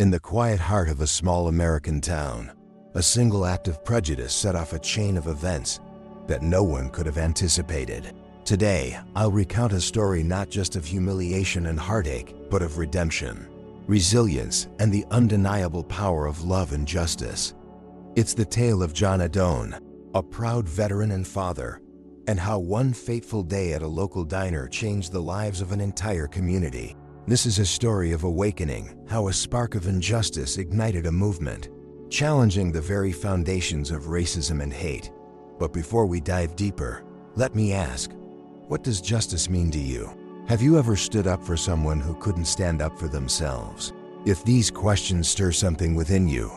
In the quiet heart of a small American town, a single act of prejudice set off a chain of events that no one could have anticipated. Today, I'll recount a story not just of humiliation and heartache, but of redemption, resilience, and the undeniable power of love and justice. It's the tale of John Adone, a proud veteran and father, and how one fateful day at a local diner changed the lives of an entire community. This is a story of awakening, how a spark of injustice ignited a movement, challenging the very foundations of racism and hate. But before we dive deeper, let me ask, what does justice mean to you? Have you ever stood up for someone who couldn't stand up for themselves? If these questions stir something within you,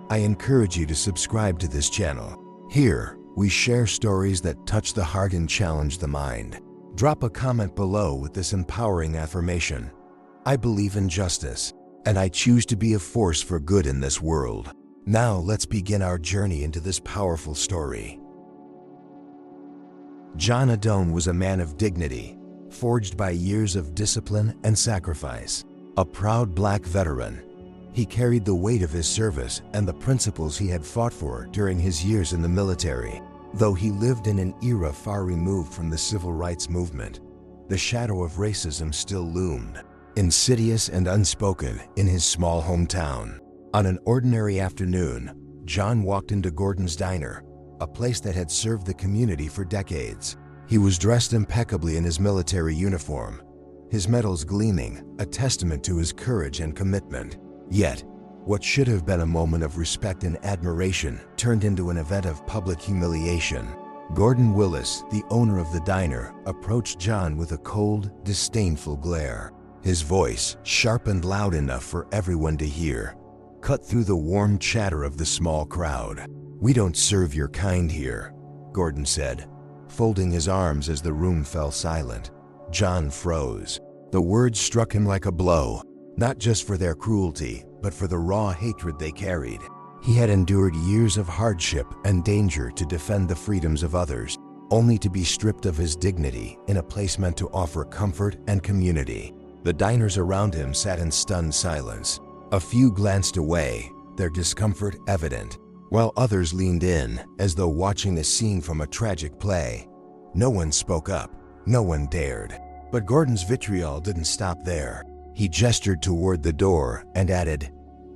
I encourage you to subscribe to this channel. Here, we share stories that touch the heart and challenge the mind. Drop a comment below with this empowering affirmation. I believe in justice, and I choose to be a force for good in this world. Now let's begin our journey into this powerful story. John Adone was a man of dignity, forged by years of discipline and sacrifice. A proud black veteran, he carried the weight of his service and the principles he had fought for during his years in the military. Though he lived in an era far removed from the civil rights movement, the shadow of racism still loomed, insidious and unspoken, in his small hometown. On an ordinary afternoon, John walked into Gordon's Diner, a place that had served the community for decades. He was dressed impeccably in his military uniform, his medals gleaming, a testament to his courage and commitment. Yet, what should have been a moment of respect and admiration turned into an event of public humiliation. Gordon Willis, the owner of the diner, approached John with a cold, disdainful glare. His voice, sharp and loud enough for everyone to hear, cut through the warm chatter of the small crowd. "We don't serve your kind here," Gordon said, folding his arms as the room fell silent. John froze. The words struck him like a blow, not just for their cruelty, but for the raw hatred they carried. He had endured years of hardship and danger to defend the freedoms of others, only to be stripped of his dignity in a place meant to offer comfort and community. The diners around him sat in stunned silence. A few glanced away, their discomfort evident, while others leaned in, as though watching a scene from a tragic play. No one spoke up, no one dared. But Gordon's vitriol didn't stop there. He gestured toward the door and added,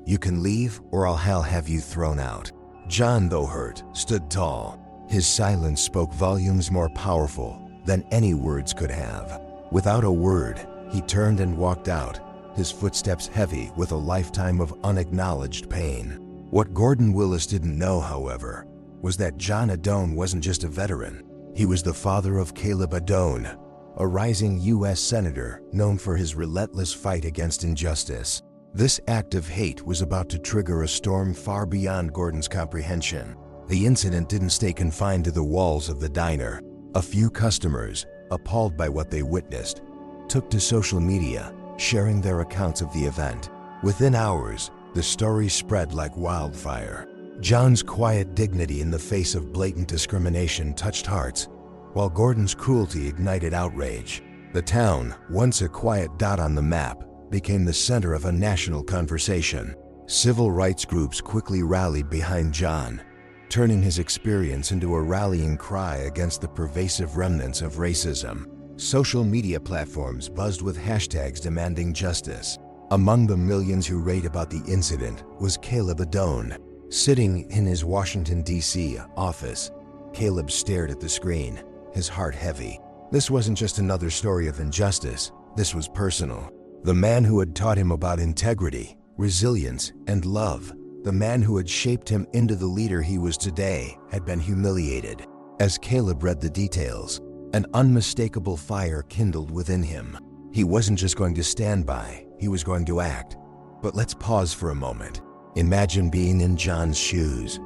"You can leave, or I'll have you thrown out." John, though hurt, stood tall. His silence spoke volumes more powerful than any words could have. Without a word, he turned and walked out, his footsteps heavy with a lifetime of unacknowledged pain. What Gordon Willis didn't know, however, was that John Adone wasn't just a veteran. He was the father of Caleb Adone, a rising U.S. senator known for his relentless fight against injustice. This act of hate was about to trigger a storm far beyond Gordon's comprehension. The incident didn't stay confined to the walls of the diner. A few customers, appalled by what they witnessed, took to social media, sharing their accounts of the event. Within hours, the story spread like wildfire. John's quiet dignity in the face of blatant discrimination touched hearts, while Gordon's cruelty ignited outrage. The town, once a quiet dot on the map, became the center of a national conversation. Civil rights groups quickly rallied behind John, turning his experience into a rallying cry against the pervasive remnants of racism. Social media platforms buzzed with hashtags demanding justice. Among the millions who raved about the incident was Caleb Adone. Sitting in his Washington, D.C. office, Caleb stared at the screen, his heart heavy. This wasn't just another story of injustice, this was personal. The man who had taught him about integrity, resilience, and love, the man who had shaped him into the leader he was today, had been humiliated. As Caleb read the details, an unmistakable fire kindled within him. He wasn't just going to stand by, he was going to act. But let's pause for a moment. Imagine being in John's shoes,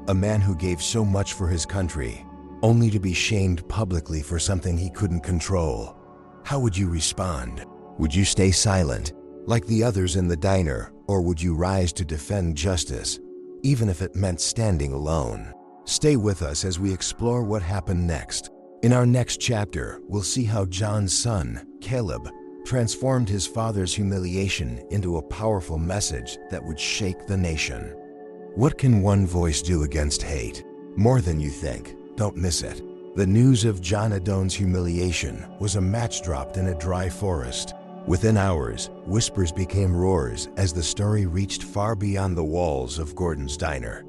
a man who gave so much for his country, only to be shamed publicly for something he couldn't control. How would you respond? Would you stay silent, like the others in the diner, or would you rise to defend justice, even if it meant standing alone? Stay with us as we explore what happened next. In our next chapter, we'll see how John's son, Caleb, transformed his father's humiliation into a powerful message that would shake the nation. What can one voice do against hate? More than you think. Don't miss it. The news of John Adone's humiliation was a match dropped in a dry forest. Within hours, whispers became roars as the story reached far beyond the walls of Gordon's diner.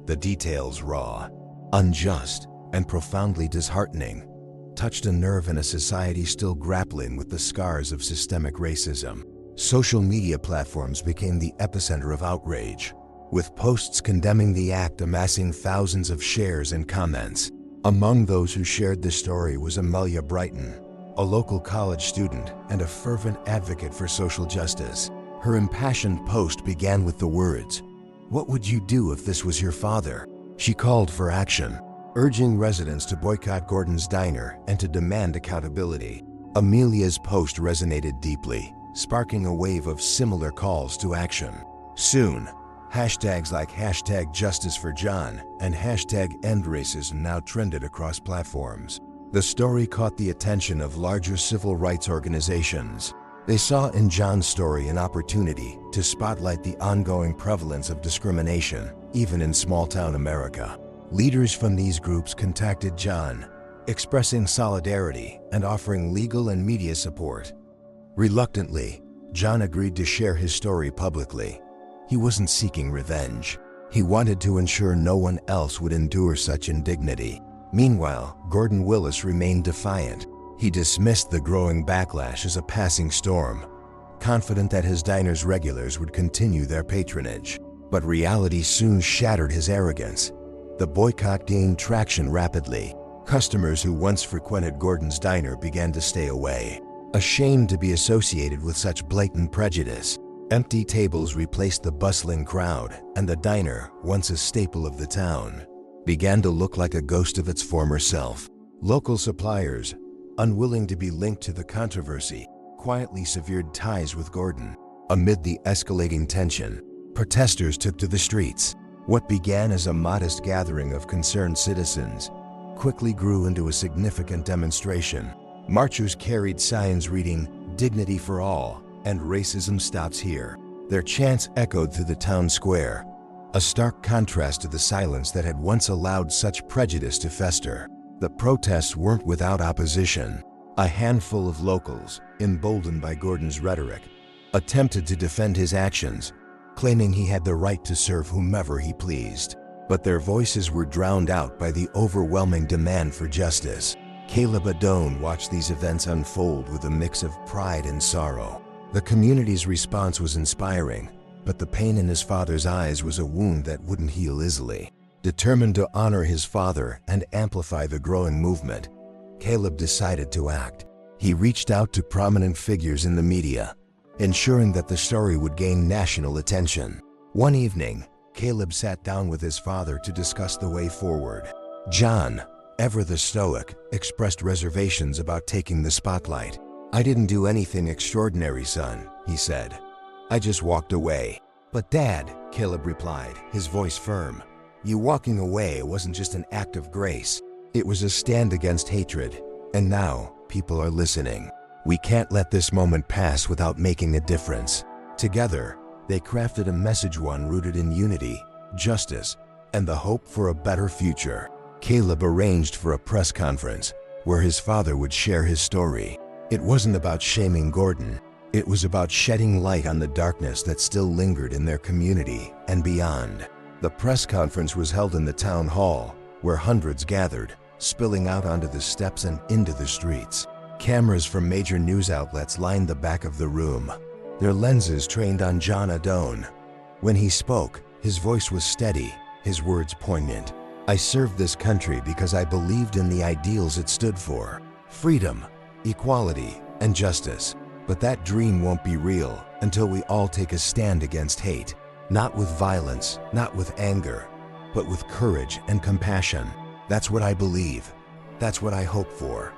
The details, raw, unjust, and profoundly disheartening, touched a nerve in a society still grappling with the scars of systemic racism. Social media platforms became the epicenter of outrage, with posts condemning the act amassing thousands of shares and comments. Among those who shared the story was Amelia Brighton, a local college student and a fervent advocate for social justice. Her impassioned post began with the words, "What would you do if this was your father?" She called for action, urging residents to boycott Gordon's diner and to demand accountability. Amelia's post resonated deeply, sparking a wave of similar calls to action. Soon, hashtags like #JusticeForJohn and #EndRacism now trended across platforms. The story caught the attention of larger civil rights organizations. They saw in John's story an opportunity to spotlight the ongoing prevalence of discrimination, even in small-town America. Leaders from these groups contacted John, expressing solidarity and offering legal and media support. Reluctantly, John agreed to share his story publicly. He wasn't seeking revenge. He wanted to ensure no one else would endure such indignity. Meanwhile, Gordon Willis remained defiant. He dismissed the growing backlash as a passing storm, confident that his diner's regulars would continue their patronage. But reality soon shattered his arrogance. The boycott gained traction rapidly. Customers who once frequented Gordon's diner began to stay away, ashamed to be associated with such blatant prejudice. Empty tables replaced the bustling crowd, and the diner, once a staple of the town, began to look like a ghost of its former self. Local suppliers, unwilling to be linked to the controversy, quietly severed ties with Gordon. Amid the escalating tension, protesters took to the streets. What began as a modest gathering of concerned citizens quickly grew into a significant demonstration. Marchers carried signs reading, "Dignity for all," and "Racism stops here." Their chants echoed through the town square, a stark contrast to the silence that had once allowed such prejudice to fester. The protests weren't without opposition. A handful of locals, emboldened by Gordon's rhetoric, attempted to defend his actions, claiming he had the right to serve whomever he pleased. But their voices were drowned out by the overwhelming demand for justice. Caleb Adone watched these events unfold with a mix of pride and sorrow. The community's response was inspiring, but the pain in his father's eyes was a wound that wouldn't heal easily. Determined to honor his father and amplify the growing movement, Caleb decided to act. He reached out to prominent figures in the media, ensuring that the story would gain national attention. One evening, Caleb sat down with his father to discuss the way forward. John, ever the stoic, expressed reservations about taking the spotlight. "I didn't do anything extraordinary, son," he said. "I just walked away." "But Dad," Caleb replied, his voice firm, "you walking away wasn't just an act of grace. It was a stand against hatred. And now, people are listening. We can't let this moment pass without making a difference." Together, they crafted a message, one rooted in unity, justice, and the hope for a better future. Caleb arranged for a press conference where his father would share his story. It wasn't about shaming Gordon. It was about shedding light on the darkness that still lingered in their community and beyond. The press conference was held in the town hall, where hundreds gathered, spilling out onto the steps and into the streets. Cameras from major news outlets lined the back of the room, their lenses trained on John Adone. When he spoke, his voice was steady, his words poignant. "I served this country because I believed in the ideals it stood for: freedom, equality, and justice. But that dream won't be real until we all take a stand against hate. Not with violence, not with anger, but with courage and compassion. That's what I believe. That's what I hope for."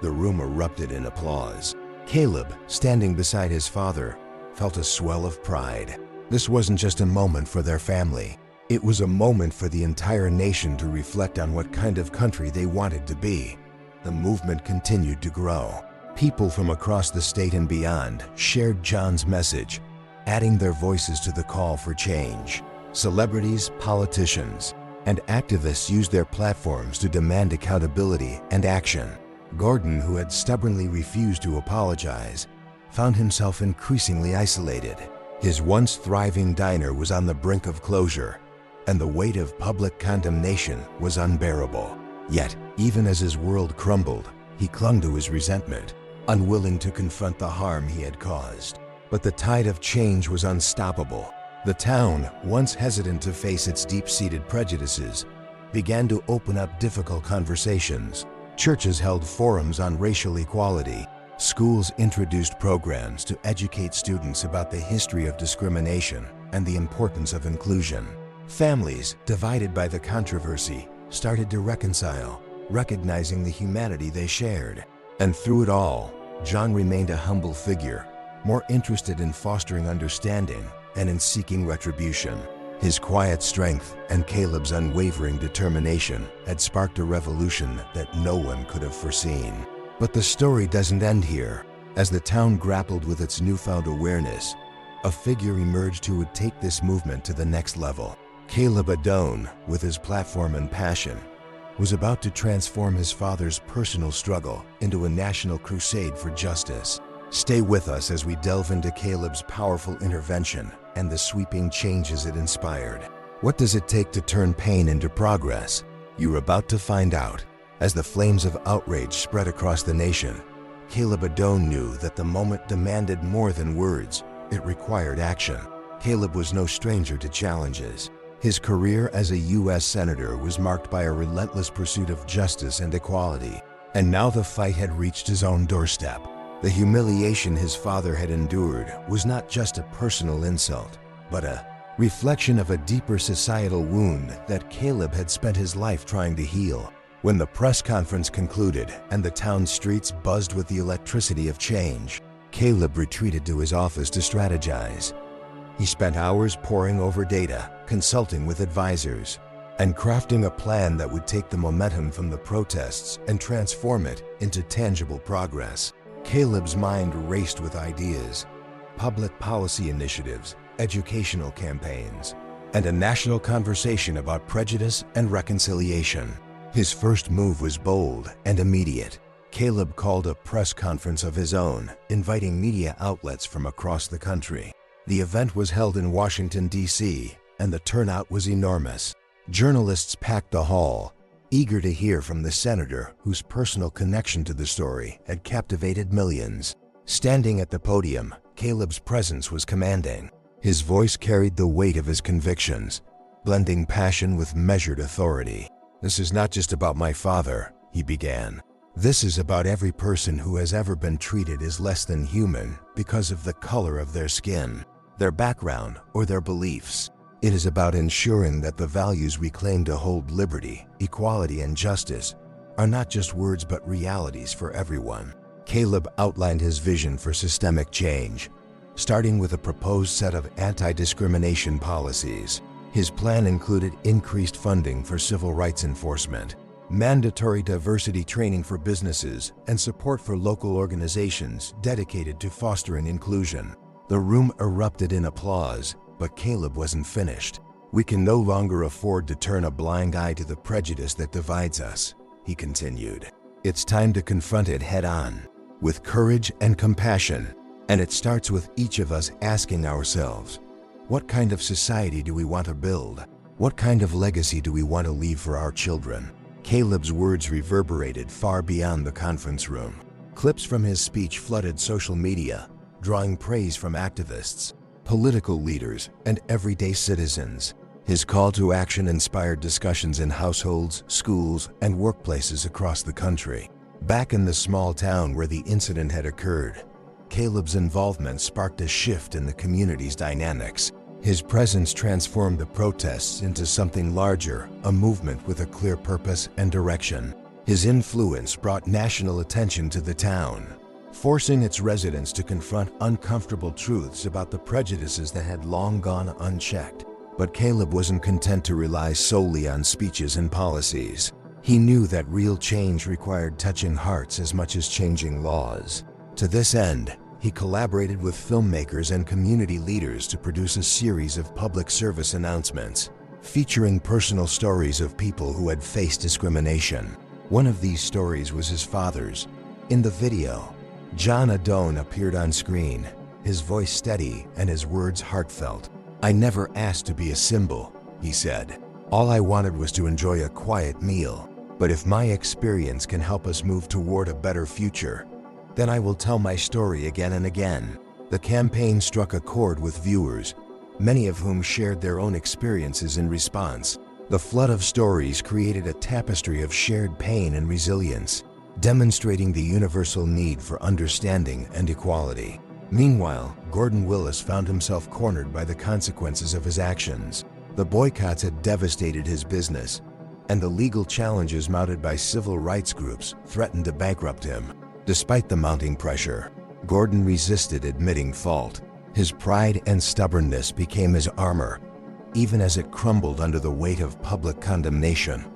The room erupted in applause. Caleb, standing beside his father, felt a swell of pride. This wasn't just a moment for their family. It was a moment for the entire nation to reflect on what kind of country they wanted to be. The movement continued to grow. People from across the state and beyond shared John's message, adding their voices to the call for change. Celebrities, politicians, and activists used their platforms to demand accountability and action. Gordon, who had stubbornly refused to apologize, found himself increasingly isolated. His once thriving diner was on the brink of closure, and the weight of public condemnation was unbearable. Yet, even as his world crumbled, he clung to his resentment, unwilling to confront the harm he had caused. But the tide of change was unstoppable. The town, once hesitant to face its deep-seated prejudices, began to open up difficult conversations. Churches held forums on racial equality. Schools introduced programs to educate students about the history of discrimination and the importance of inclusion. Families, divided by the controversy, started to reconcile, recognizing the humanity they shared. And through it all, John remained a humble figure, more interested in fostering understanding and in seeking retribution. His quiet strength and Caleb's unwavering determination had sparked a revolution that no one could have foreseen. But the story doesn't end here. As the town grappled with its newfound awareness, a figure emerged who would take this movement to the next level. Caleb Adone, with his platform and passion, was about to transform his father's personal struggle into a national crusade for justice. Stay with us as we delve into Caleb's powerful intervention and the sweeping changes it inspired. What does it take to turn pain into progress? You're about to find out. As the flames of outrage spread across the nation, Caleb Adone knew that the moment demanded more than words. It required action. Caleb was no stranger to challenges. His career as a U.S. Senator was marked by a relentless pursuit of justice and equality. And now the fight had reached his own doorstep. The humiliation his father had endured was not just a personal insult, but a reflection of a deeper societal wound that Caleb had spent his life trying to heal. When the press conference concluded and the town streets buzzed with the electricity of change, Caleb retreated to his office to strategize. He spent hours poring over data, consulting with advisors, and crafting a plan that would take the momentum from the protests and transform it into tangible progress. Caleb's mind raced with ideas, public policy initiatives, educational campaigns, and a national conversation about prejudice and reconciliation. His first move was bold and immediate. Caleb called a press conference of his own, inviting media outlets from across the country. The event was held in Washington, D.C., and the turnout was enormous. Journalists packed the hall, eager to hear from the senator whose personal connection to the story had captivated millions. Standing at the podium, Caleb's presence was commanding. His voice carried the weight of his convictions, blending passion with measured authority. "This is not just about my father," he began. "This is about every person who has ever been treated as less than human because of the color of their skin, their background, or their beliefs. It is about ensuring that the values we claim to hold, liberty, equality, and justice, are not just words but realities for everyone." Caleb outlined his vision for systemic change, starting with a proposed set of anti-discrimination policies. His plan included increased funding for civil rights enforcement, mandatory diversity training for businesses, and support for local organizations dedicated to fostering inclusion. The room erupted in applause, but Caleb wasn't finished. "We can no longer afford to turn a blind eye to the prejudice that divides us," he continued. "It's time to confront it head-on, with courage and compassion. And it starts with each of us asking ourselves, what kind of society do we want to build? What kind of legacy do we want to leave for our children?" Caleb's words reverberated far beyond the conference room. Clips from his speech flooded social media, drawing praise from activists, political leaders, and everyday citizens. His call to action inspired discussions in households, schools, and workplaces across the country. Back in the small town where the incident had occurred, Caleb's involvement sparked a shift in the community's dynamics. His presence transformed the protests into something larger, a movement with a clear purpose and direction. His influence brought national attention to the town, forcing its residents to confront uncomfortable truths about the prejudices that had long gone unchecked. But Caleb wasn't content to rely solely on speeches and policies. He knew that real change required touching hearts as much as changing laws. To this end, he collaborated with filmmakers and community leaders to produce a series of public service announcements, featuring personal stories of people who had faced discrimination. One of these stories was his father's. In the video, John Adone appeared on screen, his voice steady and his words heartfelt. "I never asked to be a symbol," he said. "All I wanted was to enjoy a quiet meal. But if my experience can help us move toward a better future, then I will tell my story again and again." The campaign struck a chord with viewers, many of whom shared their own experiences in response. The flood of stories created a tapestry of shared pain and resilience, demonstrating the universal need for understanding and equality. Meanwhile, Gordon Willis found himself cornered by the consequences of his actions. The boycotts had devastated his business, and the legal challenges mounted by civil rights groups threatened to bankrupt him. Despite the mounting pressure, Gordon resisted admitting fault. His pride and stubbornness became his armor, even as it crumbled under the weight of public condemnation.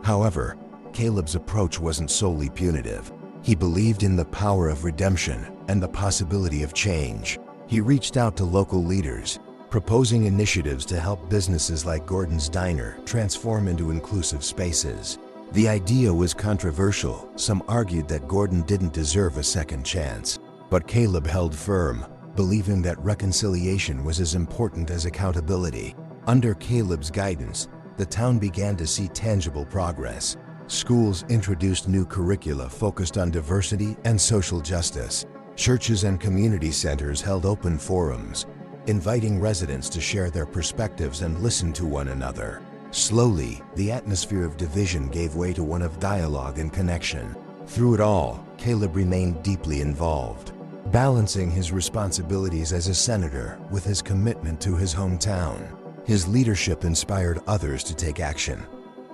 However, Caleb's approach wasn't solely punitive. He believed in the power of redemption and the possibility of change. He reached out to local leaders, proposing initiatives to help businesses like Gordon's Diner transform into inclusive spaces. The idea was controversial. Some argued that Gordon didn't deserve a second chance. But Caleb held firm, believing that reconciliation was as important as accountability. Under Caleb's guidance, the town began to see tangible progress. Schools introduced new curricula focused on diversity and social justice. Churches and community centers held open forums, inviting residents to share their perspectives and listen to one another. Slowly, the atmosphere of division gave way to one of dialogue and connection. Through it all, Caleb remained deeply involved, balancing his responsibilities as a senator with his commitment to his hometown. His leadership inspired others to take action,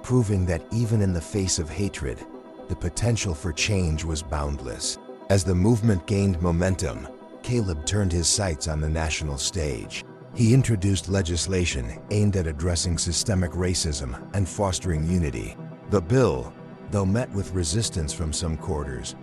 proving that even in the face of hatred, the potential for change was boundless. As the movement gained momentum, Caleb turned his sights on the national stage. He introduced legislation aimed at addressing systemic racism and fostering unity. The bill, though met with resistance from some quarters,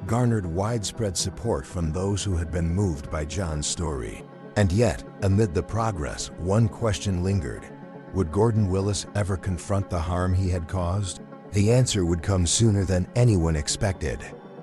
garnered widespread support from those who had been moved by John's story. And yet, amid the progress, one question lingered. Would Gordon Willis ever confront the harm he had caused? The answer would come sooner than anyone expected,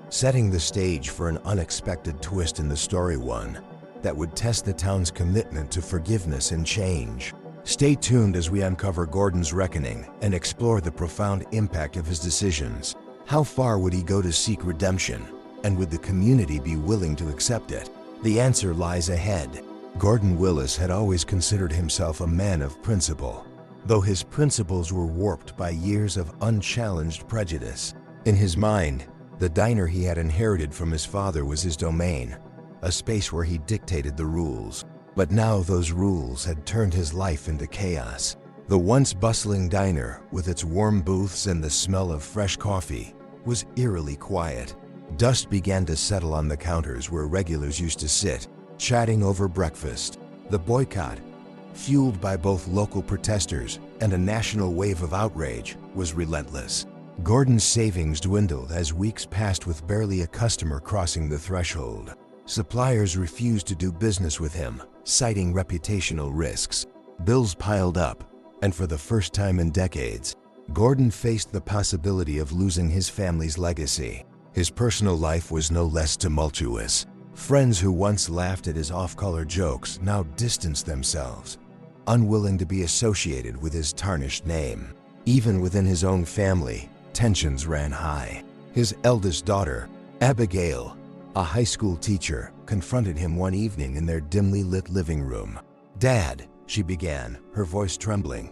setting the stage for an unexpected twist in the story, one that would test the town's commitment to forgiveness and change. Stay tuned as we uncover Gordon's reckoning and explore the profound impact of his decisions. How far would he go to seek redemption, and would the community be willing to accept it? The answer lies ahead. Gordon Willis had always considered himself a man of principle, though his principles were warped by years of unchallenged prejudice. In his mind, the diner he had inherited from his father was his domain, a space where he dictated the rules. But now those rules had turned his life into chaos. The once bustling diner, with its warm booths and the smell of fresh coffee, was eerily quiet. Dust began to settle on the counters where regulars used to sit, chatting over breakfast. The boycott, fueled by both local protesters and a national wave of outrage, was relentless. Gordon's savings dwindled as weeks passed with barely a customer crossing the threshold. Suppliers refused to do business with him, citing reputational risks. Bills piled up, and for the first time in decades, Gordon faced the possibility of losing his family's legacy. His personal life was no less tumultuous. Friends who once laughed at his off-color jokes now distanced themselves, unwilling to be associated with his tarnished name. Even within his own family, tensions ran high. His eldest daughter, Abigail, a high school teacher, confronted him one evening in their dimly lit living room. "Dad," she began, her voice trembling,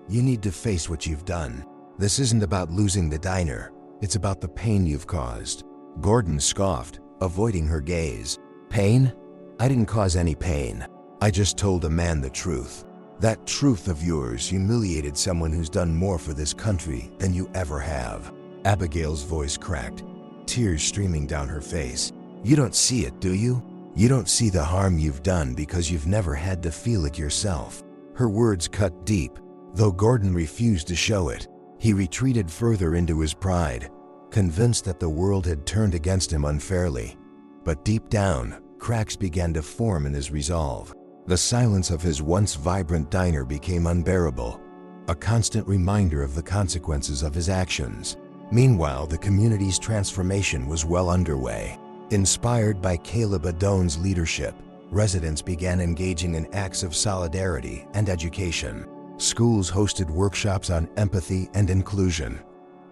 "you need to face what you've done. This isn't about losing the diner. It's about the pain you've caused." Gordon scoffed, avoiding her gaze. "Pain? I didn't cause any pain. I just told a man the truth. That truth of yours humiliated someone who's done more for this country than you ever have." Abigail's voice cracked, tears streaming down her face. "You don't see it, do you? You don't see the harm you've done because you've never had to feel it yourself." Her words cut deep. Though Gordon refused to show it, he retreated further into his pride, convinced that the world had turned against him unfairly. But deep down, cracks began to form in his resolve. The silence of his once vibrant diner became unbearable, a constant reminder of the consequences of his actions. Meanwhile, the community's transformation was well underway. Inspired by Caleb Adone's leadership, residents began engaging in acts of solidarity and education. Schools hosted workshops on empathy and inclusion,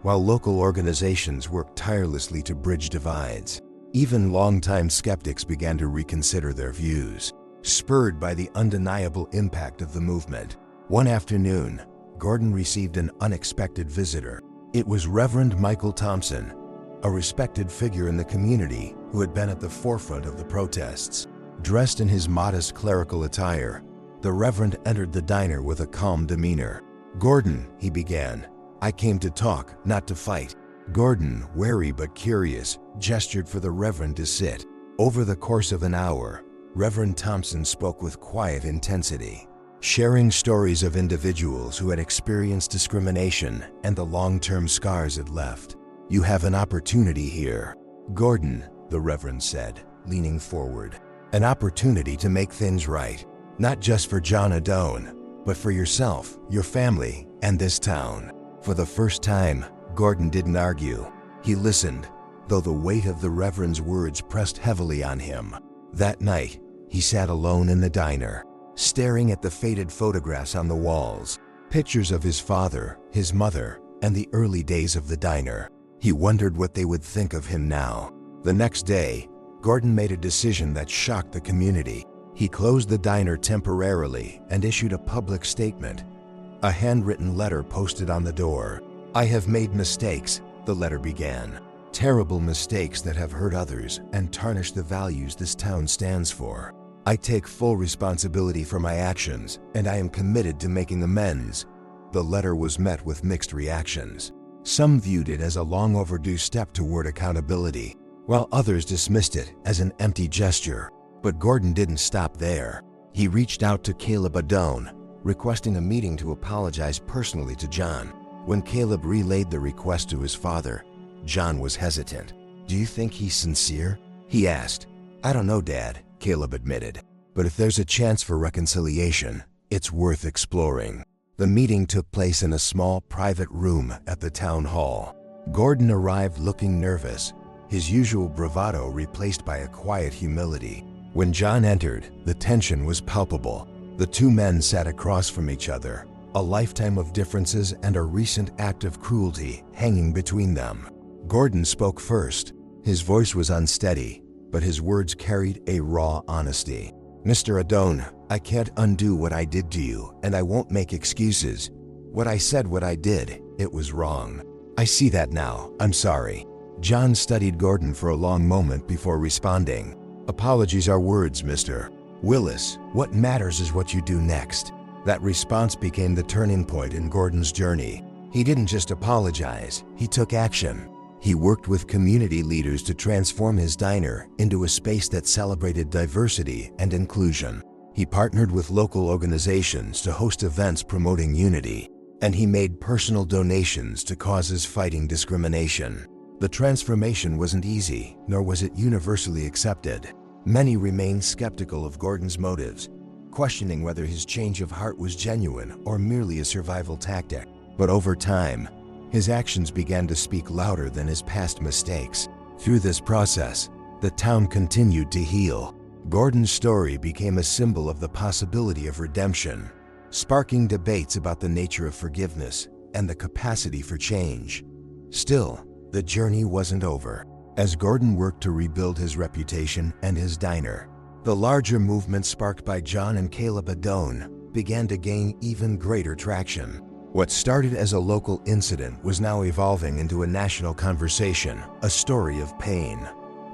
while local organizations worked tirelessly to bridge divides. Even longtime skeptics began to reconsider their views, spurred by the undeniable impact of the movement. One afternoon, Gordon received an unexpected visitor. It was Reverend Michael Thompson, a respected figure in the community who had been at the forefront of the protests. Dressed in his modest clerical attire, the Reverend entered the diner with a calm demeanor. "Gordon," he began, "I came to talk, not to fight." Gordon, wary but curious, gestured for the Reverend to sit. Over the course of an hour, Reverend Thompson spoke with quiet intensity, sharing stories of individuals who had experienced discrimination and the long-term scars it left. "You have an opportunity here, Gordon," the Reverend said, leaning forward. "An opportunity to make things right, not just for John Adone, but for yourself, your family, and this town." For the first time, Gordon didn't argue. He listened, though the weight of the Reverend's words pressed heavily on him. That night, he sat alone in the diner, staring at the faded photographs on the walls, pictures of his father, his mother, and the early days of the diner. He wondered what they would think of him now. The next day, Gordon made a decision that shocked the community. He closed the diner temporarily and issued a public statement. A handwritten letter posted on the door. "I have made mistakes," the letter began. "Terrible mistakes that have hurt others and tarnished the values this town stands for. I take full responsibility for my actions, and I am committed to making amends." The letter was met with mixed reactions. Some viewed it as a long overdue step toward accountability, while others dismissed it as an empty gesture. But Gordon didn't stop there. He reached out to Caleb Adone, requesting a meeting to apologize personally to John. When Caleb relayed the request to his father, John was hesitant. "Do you think he's sincere?" he asked. "I don't know, Dad," Caleb admitted. "But if there's a chance for reconciliation, it's worth exploring." The meeting took place in a small private room at the town hall. Gordon arrived looking nervous, his usual bravado replaced by a quiet humility. When John entered, the tension was palpable. The two men sat across from each other, a lifetime of differences and a recent act of cruelty hanging between them. Gordon spoke first. His voice was unsteady, but his words carried a raw honesty. "Mr. Adone, I can't undo what I did to you, and I won't make excuses. What I said, what I did, it was wrong. I see that now, I'm sorry." John studied Gordon for a long moment before responding. "Apologies are words, Mr. Willis. What matters is what you do next." That response became the turning point in Gordon's journey. He didn't just apologize, he took action. He worked with community leaders to transform his diner into a space that celebrated diversity and inclusion. He partnered with local organizations to host events promoting unity, and he made personal donations to causes fighting discrimination. The transformation wasn't easy, nor was it universally accepted. Many remained skeptical of Gordon's motives, questioning whether his change of heart was genuine or merely a survival tactic. But over time, his actions began to speak louder than his past mistakes. Through this process, the town continued to heal. Gordon's story became a symbol of the possibility of redemption, sparking debates about the nature of forgiveness and the capacity for change. Still, the journey wasn't over. As Gordon worked to rebuild his reputation and his diner, the larger movement sparked by John and Caleb Adone began to gain even greater traction. What started as a local incident was now evolving into a national conversation, a story of pain,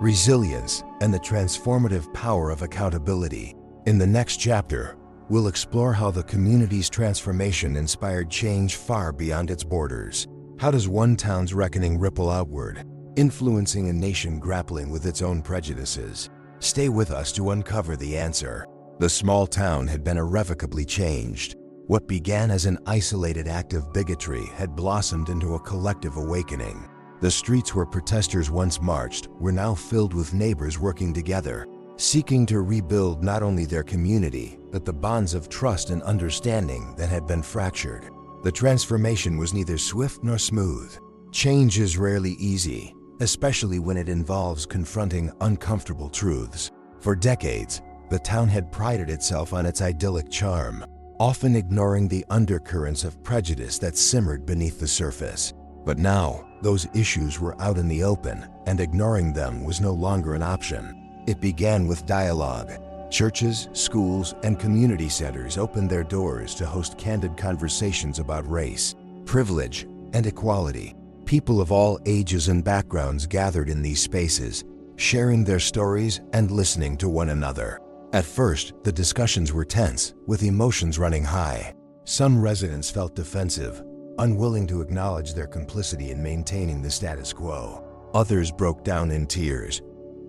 resilience, and the transformative power of accountability. In the next chapter, we'll explore how the community's transformation inspired change far beyond its borders. How does one town's reckoning ripple outward, influencing a nation grappling with its own prejudices? Stay with us to uncover the answer. The small town had been irrevocably changed. What began as an isolated act of bigotry had blossomed into a collective awakening. The streets where protesters once marched were now filled with neighbors working together, seeking to rebuild not only their community, but the bonds of trust and understanding that had been fractured. The transformation was neither swift nor smooth. Change is rarely easy, especially when it involves confronting uncomfortable truths. For decades, the town had prided itself on its idyllic charm, often ignoring the undercurrents of prejudice that simmered beneath the surface. But now, those issues were out in the open, and ignoring them was no longer an option. It began with dialogue. Churches, schools, and community centers opened their doors to host candid conversations about race, privilege, and equality. People of all ages and backgrounds gathered in these spaces, sharing their stories and listening to one another. At first, the discussions were tense, with emotions running high. Some residents felt defensive, unwilling to acknowledge their complicity in maintaining the status quo. Others broke down in tears,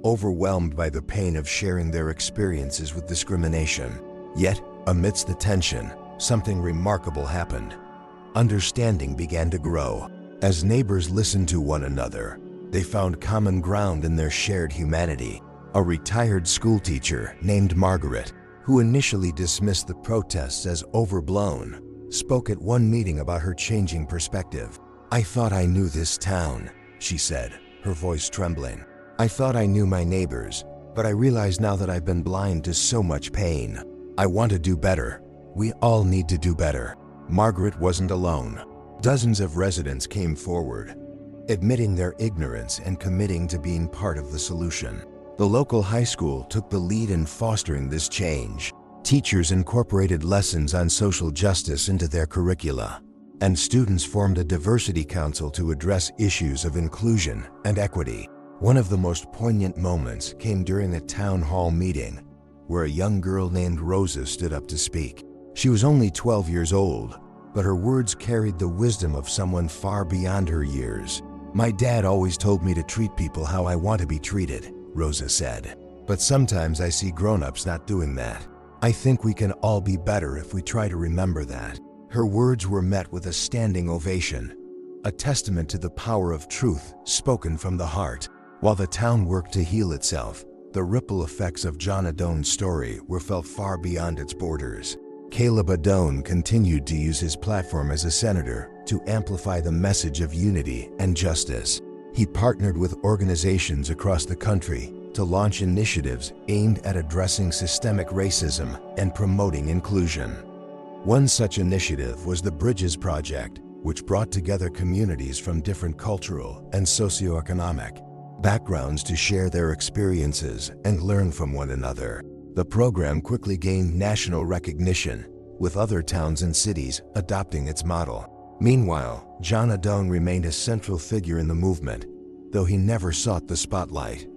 overwhelmed by the pain of sharing their experiences with discrimination. Yet, amidst the tension, something remarkable happened. Understanding began to grow. As neighbors listened to one another, they found common ground in their shared humanity. A retired schoolteacher named Margaret, who initially dismissed the protests as overblown, spoke at one meeting about her changing perspective. "I thought I knew this town," she said, her voice trembling. "I thought I knew my neighbors, but I realize now that I've been blind to so much pain. I want to do better. We all need to do better." Margaret wasn't alone. Dozens of residents came forward, admitting their ignorance and committing to being part of the solution. The local high school took the lead in fostering this change. Teachers incorporated lessons on social justice into their curricula, and students formed a diversity council to address issues of inclusion and equity. One of the most poignant moments came during a town hall meeting, where a young girl named Rosa stood up to speak. She was only 12 years old, but her words carried the wisdom of someone far beyond her years. "My dad always told me to treat people how I want to be treated," Rosa said. "But sometimes I see grown-ups not doing that. I think we can all be better if we try to remember that." Her words were met with a standing ovation, a testament to the power of truth spoken from the heart. While the town worked to heal itself, the ripple effects of John Adone's story were felt far beyond its borders. Caleb Adone continued to use his platform as a senator to amplify the message of unity and justice. He partnered with organizations across the country to launch initiatives aimed at addressing systemic racism and promoting inclusion. One such initiative was the Bridges Project, which brought together communities from different cultural and socioeconomic backgrounds to share their experiences and learn from one another. The program quickly gained national recognition, with other towns and cities adopting its model. Meanwhile, John Adone remained a central figure in the movement, though he never sought the spotlight.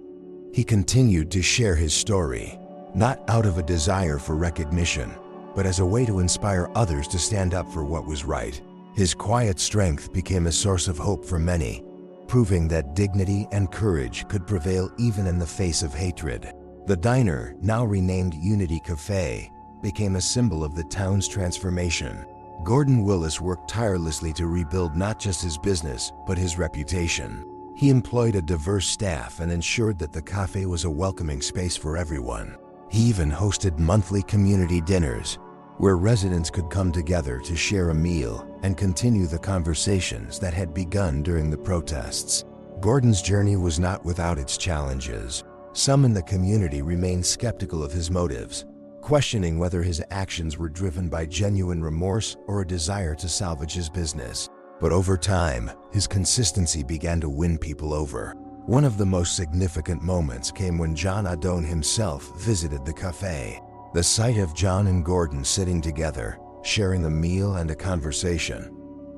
He continued to share his story, not out of a desire for recognition, but as a way to inspire others to stand up for what was right. His quiet strength became a source of hope for many, proving that dignity and courage could prevail even in the face of hatred. The diner, now renamed Unity Cafe, became a symbol of the town's transformation. Gordon Willis worked tirelessly to rebuild not just his business, but his reputation. He employed a diverse staff and ensured that the cafe was a welcoming space for everyone. He even hosted monthly community dinners, where residents could come together to share a meal and continue the conversations that had begun during the protests. Gordon's journey was not without its challenges. Some in the community remained skeptical of his motives, questioning whether his actions were driven by genuine remorse or a desire to salvage his business. But over time, his consistency began to win people over. One of the most significant moments came when John Adone himself visited the cafe. The sight of John and Gordon sitting together, sharing a meal and a conversation,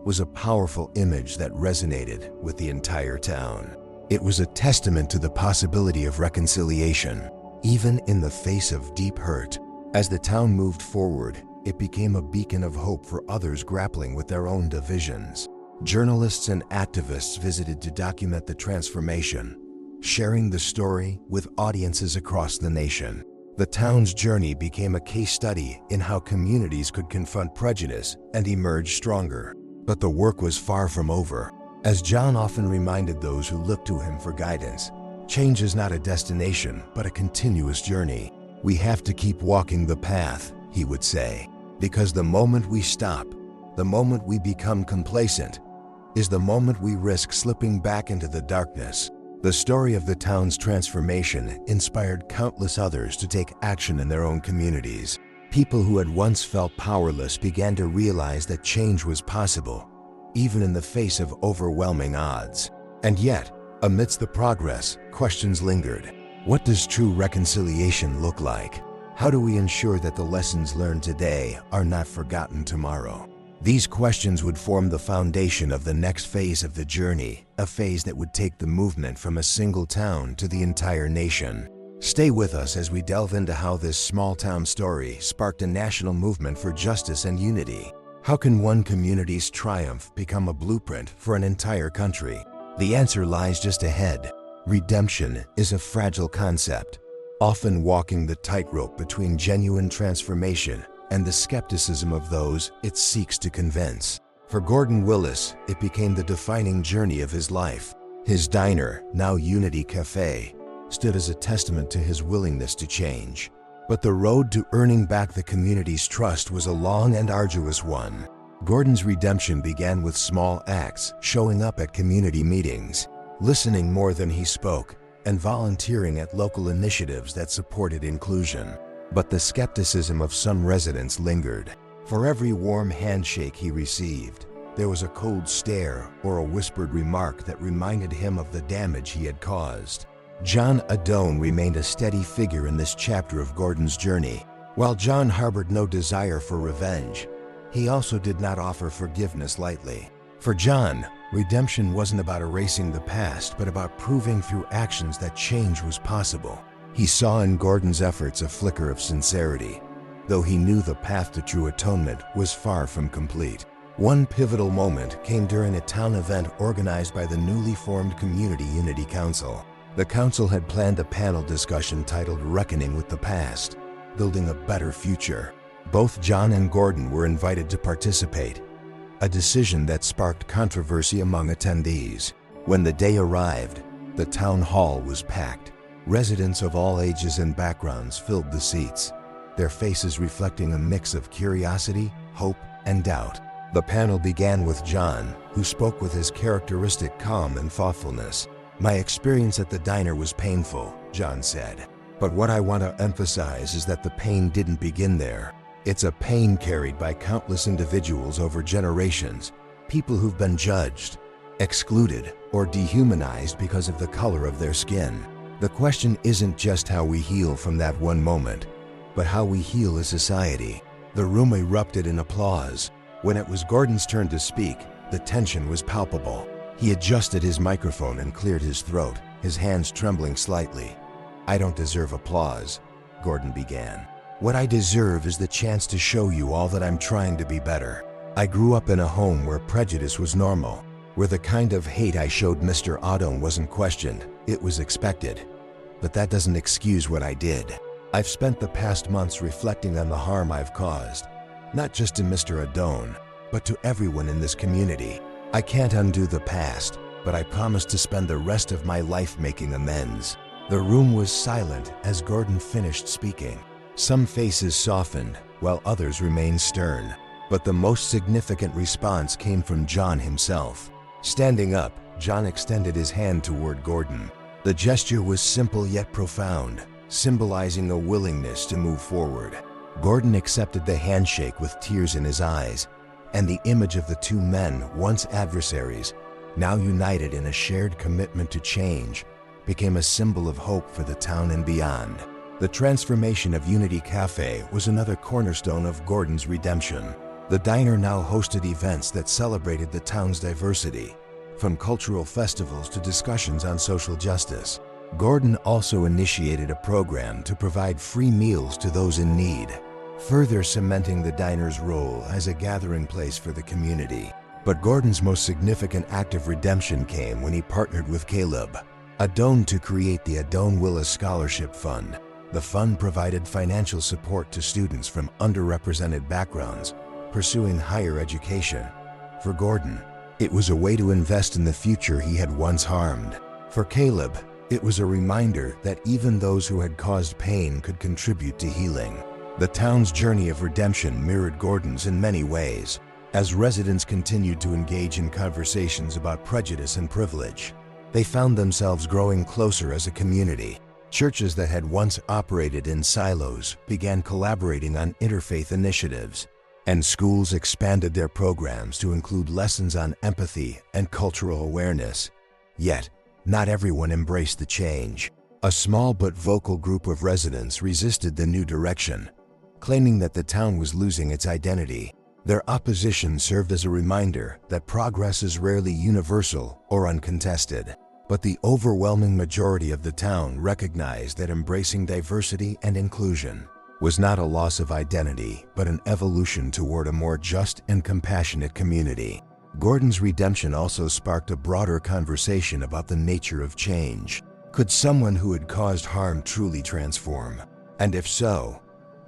was a powerful image that resonated with the entire town. It was a testament to the possibility of reconciliation, even in the face of deep hurt. As the town moved forward, it became a beacon of hope for others grappling with their own divisions. Journalists and activists visited to document the transformation, sharing the story with audiences across the nation. The town's journey became a case study in how communities could confront prejudice and emerge stronger. But the work was far from over. As John often reminded those who looked to him for guidance, change is not a destination, but a continuous journey. We have to keep walking the path, he would say, because the moment we stop, the moment we become complacent, is the moment we risk slipping back into the darkness. The story of the town's transformation inspired countless others to take action in their own communities. People who had once felt powerless began to realize that change was possible, even in the face of overwhelming odds. And yet, amidst the progress, questions lingered. What does true reconciliation look like? How do we ensure that the lessons learned today are not forgotten tomorrow? These questions would form the foundation of the next phase of the journey, a phase that would take the movement from a single town to the entire nation. Stay with us as we delve into how this small-town story sparked a national movement for justice and unity. How can one community's triumph become a blueprint for an entire country? The answer lies just ahead. Redemption is a fragile concept, often walking the tightrope between genuine transformation and the skepticism of those it seeks to convince. For Gordon Willis, it became the defining journey of his life. His diner, now Unity Cafe, stood as a testament to his willingness to change. But the road to earning back the community's trust was a long and arduous one. Gordon's redemption began with small acts, showing up at community meetings, listening more than he spoke, and volunteering at local initiatives that supported inclusion. But the skepticism of some residents lingered. For every warm handshake he received, there was a cold stare or a whispered remark that reminded him of the damage he had caused. John Adone remained a steady figure in this chapter of Gordon's journey. While John harbored no desire for revenge, he also did not offer forgiveness lightly. For John, redemption wasn't about erasing the past, but about proving through actions that change was possible. He saw in Gordon's efforts a flicker of sincerity, though he knew the path to true atonement was far from complete. One pivotal moment came during a town event organized by the newly formed Community Unity Council. The council had planned a panel discussion titled "Reckoning with the Past, Building a Better Future." Both John and Gordon were invited to participate, a decision that sparked controversy among attendees. When the day arrived, the town hall was packed. Residents of all ages and backgrounds filled the seats, their faces reflecting a mix of curiosity, hope, and doubt. The panel began with John, who spoke with his characteristic calm and thoughtfulness. "My experience at the diner was painful," John said. "But what I want to emphasize is that the pain didn't begin there. It's a pain carried by countless individuals over generations, people who've been judged, excluded, or dehumanized because of the color of their skin. The question isn't just how we heal from that one moment, but how we heal as society." The room erupted in applause. When it was Gordon's turn to speak, the tension was palpable. He adjusted his microphone and cleared his throat, his hands trembling slightly. "I don't deserve applause," Gordon began. "What I deserve is the chance to show you all that I'm trying to be better. I grew up in a home where prejudice was normal, where the kind of hate I showed Mr. Odom wasn't questioned, it was expected. But that doesn't excuse what I did. I've spent the past months reflecting on the harm I've caused, not just to Mr. Adone, but to everyone in this community. I can't undo the past, but I promise to spend the rest of my life making amends." The room was silent as Gordon finished speaking. Some faces softened, while others remained stern. But the most significant response came from John himself. Standing up, John extended his hand toward Gordon. The gesture was simple yet profound, symbolizing a willingness to move forward. Gordon accepted the handshake with tears in his eyes, and the image of the two men, once adversaries, now united in a shared commitment to change, became a symbol of hope for the town and beyond. The transformation of Unity Cafe was another cornerstone of Gordon's redemption. The diner now hosted events that celebrated the town's diversity, from cultural festivals to discussions on social justice. Gordon also initiated a program to provide free meals to those in need, further cementing the diner's role as a gathering place for the community. But Gordon's most significant act of redemption came when he partnered with Caleb Adone to create the Adone Willis Scholarship Fund. The fund provided financial support to students from underrepresented backgrounds pursuing higher education. For Gordon, It was a way to invest in the future he had once harmed. For Caleb, it was a reminder that even those who had caused pain could contribute to healing. The town's journey of redemption mirrored Gordon's in many ways. As residents continued to engage in conversations about prejudice and privilege, they found themselves growing closer as a community. Churches that had once operated in silos began collaborating on interfaith initiatives, and schools expanded their programs to include lessons on empathy and cultural awareness. Yet, not everyone embraced the change. A small but vocal group of residents resisted the new direction, claiming that the town was losing its identity. Their opposition served as a reminder that progress is rarely universal or uncontested. But the overwhelming majority of the town recognized that embracing diversity and inclusion was not a loss of identity, but an evolution toward a more just and compassionate community. Gordon's redemption also sparked a broader conversation about the nature of change. Could someone who had caused harm truly transform? And if so,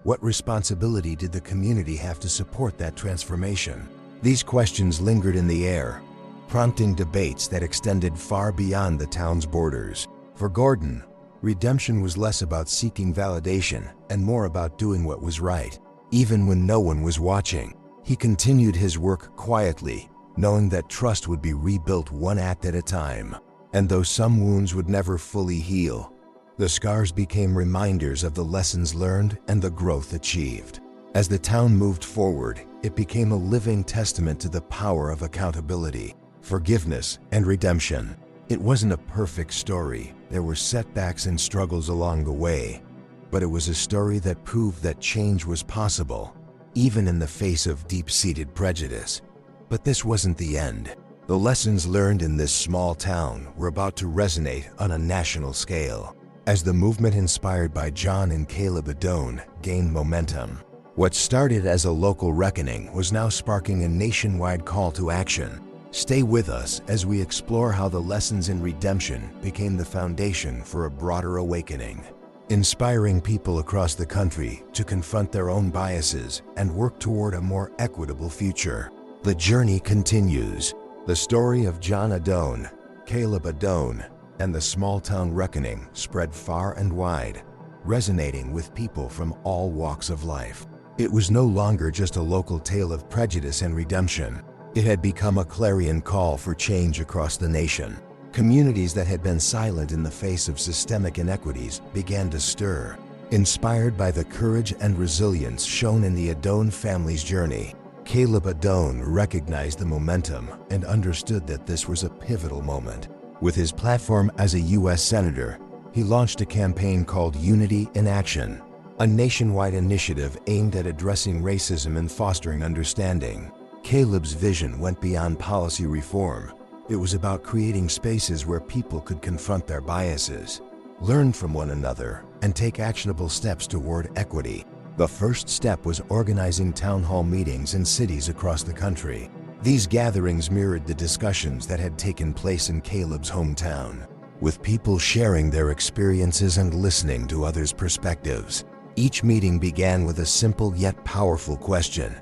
what responsibility did the community have to support that transformation? These questions lingered in the air, prompting debates that extended far beyond the town's borders. For Gordon, redemption was less about seeking validation and more about doing what was right. Even when no one was watching, he continued his work quietly, knowing that trust would be rebuilt one act at a time. And though some wounds would never fully heal, the scars became reminders of the lessons learned and the growth achieved. As the town moved forward, it became a living testament to the power of accountability, forgiveness, and redemption. It wasn't a perfect story. There were setbacks and struggles along the way, but it was a story that proved that change was possible, even in the face of deep-seated prejudice. But this wasn't the end. The lessons learned in this small town were about to resonate on a national scale. As the movement inspired by John and Caleb Adone gained momentum, what started as a local reckoning was now sparking a nationwide call to action. Stay with us as we explore how the lessons in redemption became the foundation for a broader awakening, inspiring people across the country to confront their own biases and work toward a more equitable future. The journey continues. The story of John Adone, Caleb Adone, and the small-town reckoning spread far and wide, resonating with people from all walks of life. It was no longer just a local tale of prejudice and redemption. It had become a clarion call for change across the nation. Communities that had been silent in the face of systemic inequities began to stir, inspired by the courage and resilience shown in the Adone family's journey. Caleb Adone recognized the momentum and understood that this was a pivotal moment. With his platform as a U.S. Senator, he launched a campaign called Unity in Action, a nationwide initiative aimed at addressing racism and fostering understanding. Caleb's vision went beyond policy reform. It was about creating spaces where people could confront their biases, learn from one another, and take actionable steps toward equity. The first step was organizing town hall meetings in cities across the country. These gatherings mirrored the discussions that had taken place in Caleb's hometown, with people sharing their experiences and listening to others' perspectives. Each meeting began with a simple yet powerful question: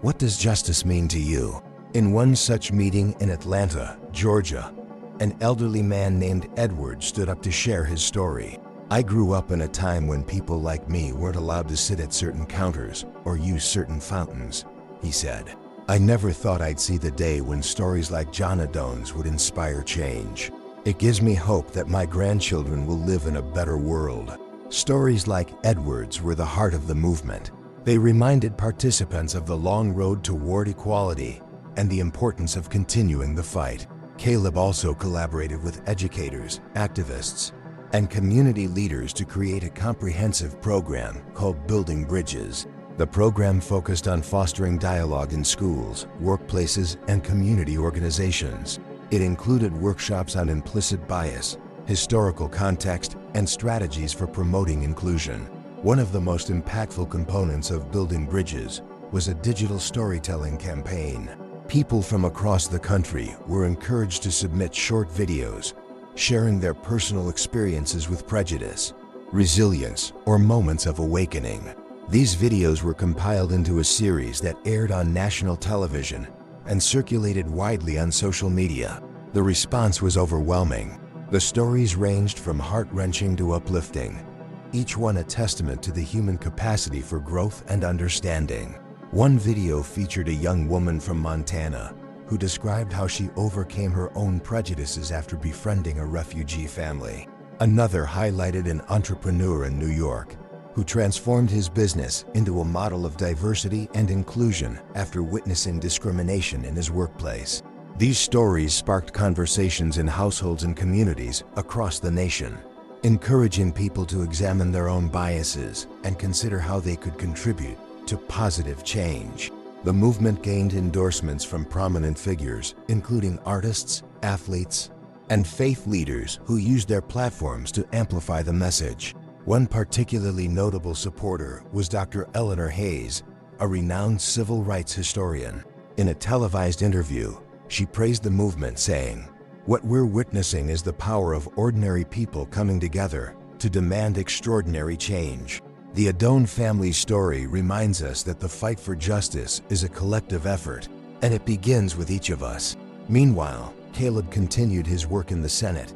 what does justice mean to you? In one such meeting in Atlanta, Georgia, an elderly man named Edward stood up to share his story. "I grew up in a time when people like me weren't allowed to sit at certain counters or use certain fountains," he said. "I never thought I'd see the day when stories like John Adone's would inspire change. It gives me hope that my grandchildren will live in a better world." Stories like Edward's were the heart of the movement. They reminded participants of the long road toward equality and the importance of continuing the fight. Caleb also collaborated with educators, activists, and community leaders to create a comprehensive program called Building Bridges. The program focused on fostering dialogue in schools, workplaces, and community organizations. It included workshops on implicit bias, historical context, and strategies for promoting inclusion. One of the most impactful components of Building Bridges was a digital storytelling campaign. People from across the country were encouraged to submit short videos, sharing their personal experiences with prejudice, resilience, or moments of awakening. These videos were compiled into a series that aired on national television and circulated widely on social media. The response was overwhelming. The stories ranged from heart-wrenching to uplifting, each one a testament to the human capacity for growth and understanding. One video featured a young woman from Montana who described how she overcame her own prejudices after befriending a refugee family. Another highlighted an entrepreneur in New York who transformed his business into a model of diversity and inclusion after witnessing discrimination in his workplace. These stories sparked conversations in households and communities across the nation, encouraging people to examine their own biases and consider how they could contribute to positive change. The movement gained endorsements from prominent figures, including artists, athletes, and faith leaders who used their platforms to amplify the message. One particularly notable supporter was Dr. Eleanor Hayes, a renowned civil rights historian. In a televised interview, she praised the movement, saying, "What we're witnessing is the power of ordinary people coming together to demand extraordinary change." The Adone family's story reminds us that the fight for justice is a collective effort, and it begins with each of us. Meanwhile, Caleb continued his work in the Senate,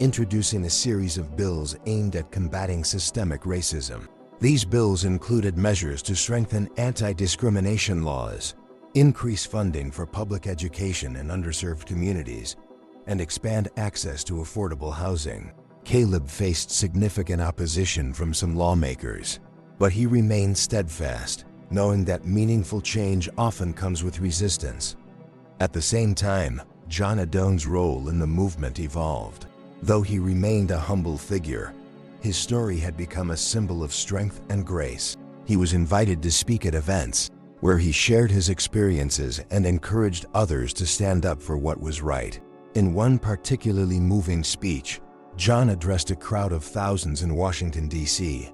introducing a series of bills aimed at combating systemic racism. These bills included measures to strengthen anti-discrimination laws, increase funding for public education in underserved communities, and expand access to affordable housing. Caleb faced significant opposition from some lawmakers, but he remained steadfast, knowing that meaningful change often comes with resistance. At the same time, John Adone's role in the movement evolved. Though he remained a humble figure, his story had become a symbol of strength and grace. He was invited to speak at events, where he shared his experiences and encouraged others to stand up for what was right. In one particularly moving speech, John addressed a crowd of thousands in Washington, D.C.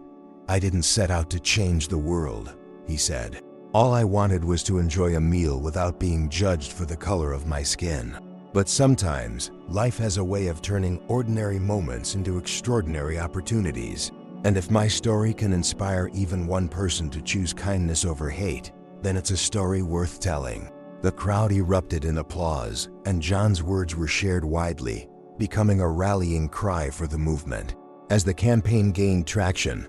"I didn't set out to change the world," he said. "All I wanted was to enjoy a meal without being judged for the color of my skin." But sometimes, life has a way of turning ordinary moments into extraordinary opportunities. And if my story can inspire even one person to choose kindness over hate, then it's a story worth telling. The crowd erupted in applause, and John's words were shared widely, becoming a rallying cry for the movement. As the campaign gained traction,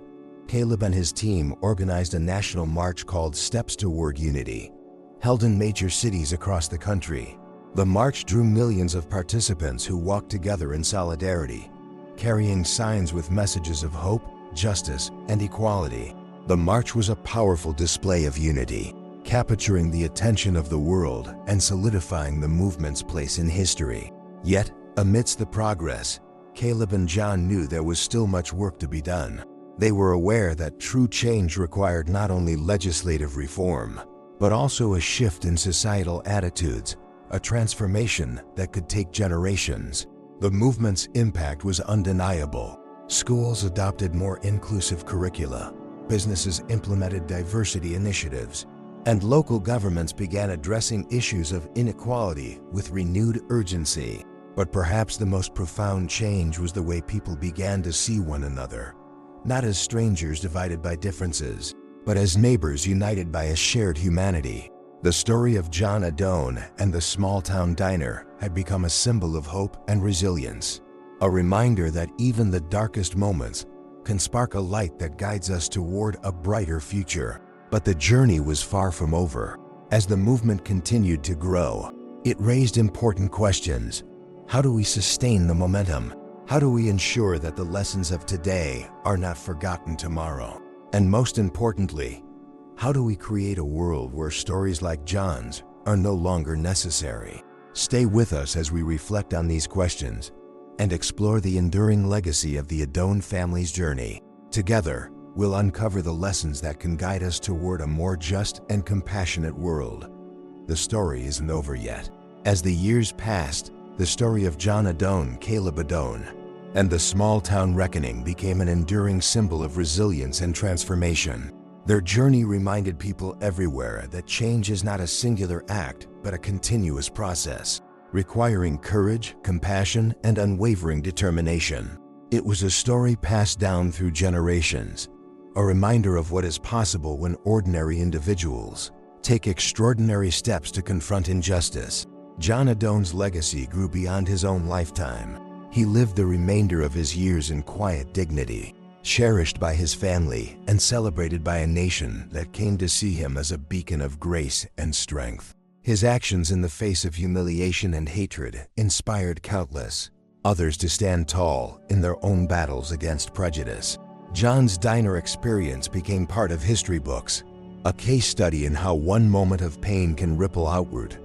Caleb and his team organized a national march called Steps Toward Unity, held in major cities across the country. The march drew millions of participants who walked together in solidarity, carrying signs with messages of hope, justice, and equality. The march was a powerful display of unity, capturing the attention of the world and solidifying the movement's place in history. Yet, amidst the progress, Caleb and John knew there was still much work to be done. They were aware that true change required not only legislative reform, but also a shift in societal attitudes, a transformation that could take generations. The movement's impact was undeniable. Schools adopted more inclusive curricula, businesses implemented diversity initiatives, and local governments began addressing issues of inequality with renewed urgency. But perhaps the most profound change was the way people began to see one another, not as strangers divided by differences, but as neighbors united by a shared humanity. The story of John Adone and the small-town diner had become a symbol of hope and resilience, a reminder that even the darkest moments can spark a light that guides us toward a brighter future. But the journey was far from over. As the movement continued to grow, it raised important questions. How do we sustain the momentum? How do we ensure that the lessons of today are not forgotten tomorrow? And most importantly, how do we create a world where stories like John's are no longer necessary? Stay with us as we reflect on these questions and explore the enduring legacy of the Adone family's journey. Together, we'll uncover the lessons that can guide us toward a more just and compassionate world. The story isn't over yet. As the years passed, the story of John Adone, Caleb Adone, and the small-town reckoning became an enduring symbol of resilience and transformation. Their journey reminded people everywhere that change is not a singular act, but a continuous process, requiring courage, compassion, and unwavering determination. It was a story passed down through generations, a reminder of what is possible when ordinary individuals take extraordinary steps to confront injustice. John Adone's legacy grew beyond his own lifetime. He lived the remainder of his years in quiet dignity, cherished by his family and celebrated by a nation that came to see him as a beacon of grace and strength. His actions in the face of humiliation and hatred inspired countless others to stand tall in their own battles against prejudice. John's diner experience became part of history books, a case study in how one moment of pain can ripple outward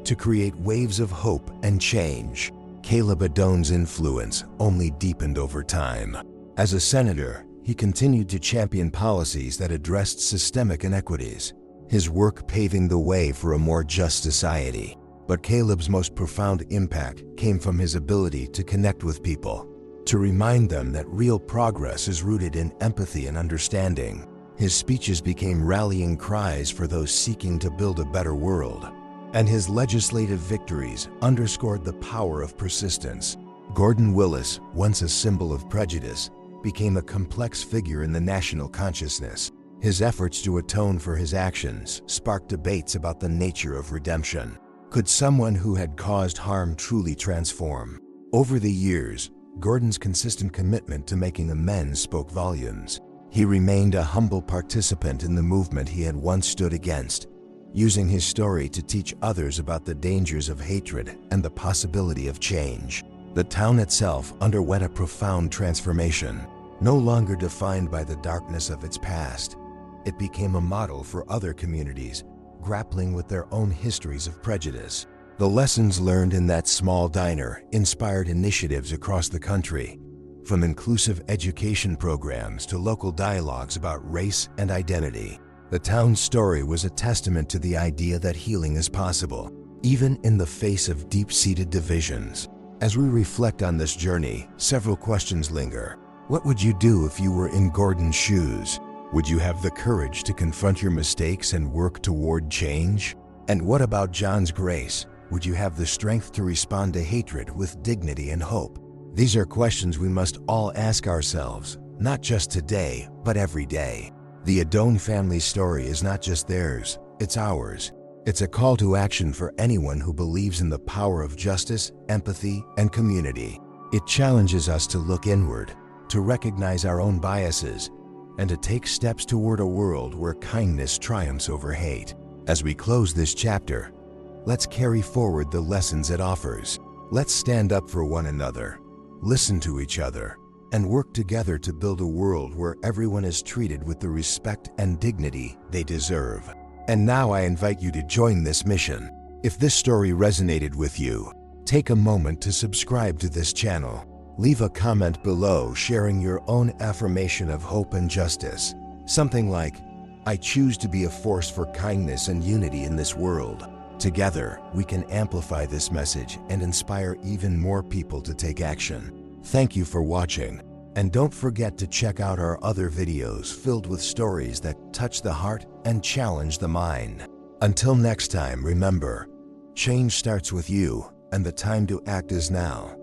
to create waves of hope and change. Caleb Adone's influence only deepened over time. As a senator, he continued to champion policies that addressed systemic inequities, his work paving the way for a more just society. But Caleb's most profound impact came from his ability to connect with people, to remind them that real progress is rooted in empathy and understanding. His speeches became rallying cries for those seeking to build a better world, and his legislative victories underscored the power of persistence. Gordon Willis, once a symbol of prejudice, became a complex figure in the national consciousness. His efforts to atone for his actions sparked debates about the nature of redemption. Could someone who had caused harm truly transform? Over the years, Gordon's consistent commitment to making amends spoke volumes. He remained a humble participant in the movement he had once stood against, using his story to teach others about the dangers of hatred and the possibility of change. The town itself underwent a profound transformation. No longer defined by the darkness of its past, it became a model for other communities grappling with their own histories of prejudice. The lessons learned in that small diner inspired initiatives across the country, from inclusive education programs to local dialogues about race and identity. The town's story was a testament to the idea that healing is possible, even in the face of deep-seated divisions. As we reflect on this journey, several questions linger. What would you do if you were in Gordon's shoes? Would you have the courage to confront your mistakes and work toward change? And what about John's grace? Would you have the strength to respond to hatred with dignity and hope? These are questions we must all ask ourselves, not just today, but every day. The Adone family's story is not just theirs, it's ours. It's a call to action for anyone who believes in the power of justice, empathy, and community. It challenges us to look inward, to recognize our own biases, and to take steps toward a world where kindness triumphs over hate. As we close this chapter, let's carry forward the lessons it offers. Let's stand up for one another, listen to each other, and work together to build a world where everyone is treated with the respect and dignity they deserve. And now I invite you to join this mission. If this story resonated with you, take a moment to subscribe to this channel. Leave a comment below sharing your own affirmation of hope and justice. Something like, "I choose to be a force for kindness and unity in this world." Together, we can amplify this message and inspire even more people to take action. Thank you for watching, and don't forget to check out our other videos filled with stories that touch the heart and challenge the mind. Until next time, remember, change starts with you, and the time to act is now.